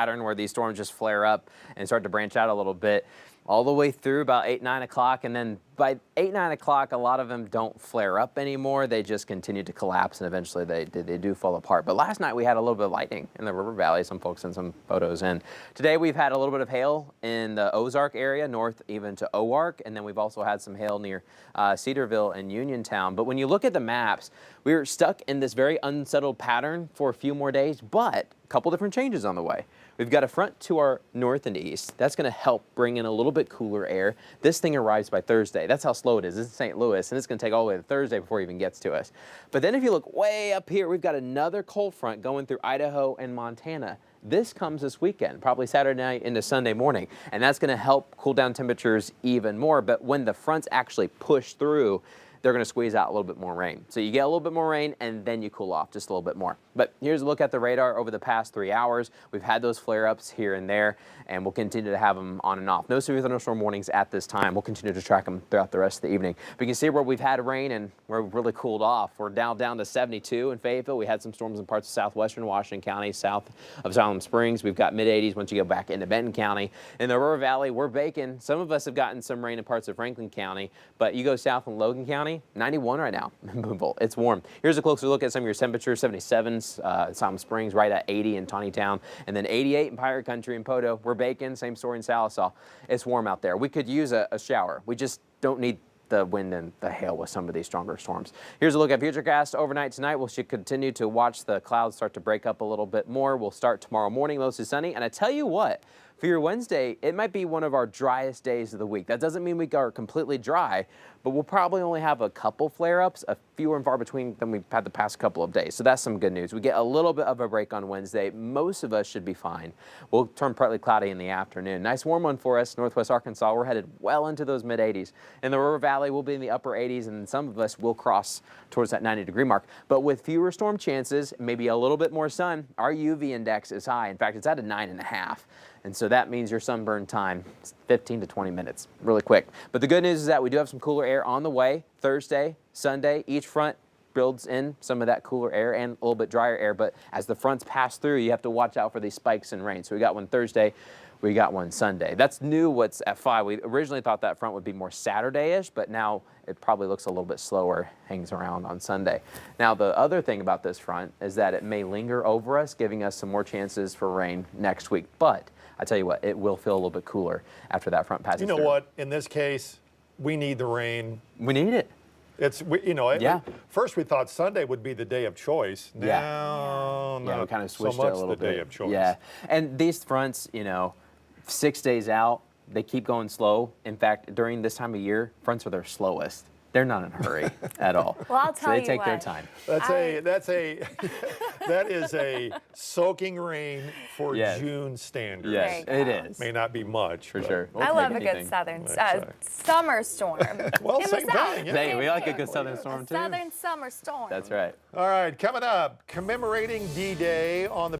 pattern where these storms just flare up and start to branch out a little bit all the way through about 8, 9 o'clock. And then by 8, 9 o'clock, a lot of them don't flare up anymore. They just continue to collapse, and eventually they do fall apart. But last night we had a little bit of lightning in the river valley. Some folks sent some photos in. Today we've had a little bit of hail in the Ozark area, north even to Oark. And then we've also had some hail near Cedarville and Uniontown. But when you look at the maps, we were stuck in this very unsettled pattern for a few more days, but a couple different changes on the way. We've got a front to our north and east. That's going to help bring in a little bit cooler air. This thing arrives by Thursday. That's how slow it is. This is St. Louis, and it's going to take all the way to Thursday before it even gets to us. But then if you look way up here, we've got another cold front going through Idaho and Montana. This comes this weekend, probably Saturday night into Sunday morning, and that's going to help cool down temperatures even more. But when the fronts actually push through, they're going to squeeze out a little bit more rain. So you get a little bit more rain, and then you cool off just a little bit more. But here's a look at the radar over the past 3 hours. We've had those flare-ups here and there, and we'll continue to have them on and off. No severe thunderstorm warnings at this time. We'll continue to track them throughout the rest of the evening. But you can see where we've had rain and where we've really cooled off. We're now down to 72 in Fayetteville. We had some storms in parts of southwestern Washington County, south of Siloam Springs. We've got mid-80s once you go back into Benton County. In the River Valley, we're baking. Some of us have gotten some rain in parts of Franklin County, but you go south in Logan County, 91 right now in Boonville. It's warm. Here's a closer look at some of your temperatures. 77s, Siloam Springs right at 80 in Tawnytown, and then 88 in Pirate Country and Poteau. We're baking. Same story in Salisaw. It's warm out there. We could use a shower. We just don't need the wind and the hail with some of these stronger storms. Here's a look at Futurecast overnight tonight. We should continue to watch the clouds start to break up a little bit more. We'll start tomorrow morning mostly sunny, and I tell you what, for your Wednesday, it might be one of our driest days of the week. That doesn't mean we are completely dry, but we'll probably only have a couple flare-ups, a fewer and far between than we've had the past couple of days. So that's some good news. We get a little bit of a break on Wednesday. Most of us should be fine. We'll turn partly cloudy in the afternoon. Nice warm one for us. Northwest Arkansas, we're headed well into those mid-80s. In the River Valley, we'll be in the upper 80s, and some of us will cross towards that 90-degree mark. But with fewer storm chances, maybe a little bit more sun, our UV index is high. In fact, it's at a 9.5. And so that means your sunburn time is 15 to 20 minutes, really quick. But the good news is that we do have some cooler air on the way Thursday, Sunday. Each front builds in some of that cooler air and a little bit drier air. But as the fronts pass through, you have to watch out for these spikes in rain. So we got one Thursday. We got one Sunday. That's new what's at 5. We originally thought that front would be more Saturday-ish, but now it probably looks a little bit slower, hangs around on Sunday. Now, the other thing about this front is that it may linger over us, giving us some more chances for rain next week. But I tell you what, it will feel a little bit cooler after that front passes through. You know what? In this case, we need the rain. We need it. It's, first we thought Sunday would be the day of choice. Now, we kind of switched so much it a little the bit. Day of choice. Yeah, and these fronts, 6 days out, they keep going slow. In fact, during this time of year, fronts are their slowest. They're not in a hurry at all. Well, I'll tell you so they take what. their time. That is a soaking rain for June standards. Yes, it is. May not be much. For sure. I love a good southern summer storm. Well, same thing. Yeah. Hey, we like a good southern storm too. Southern summer storm. That's right. All right, coming up, commemorating D-Day on the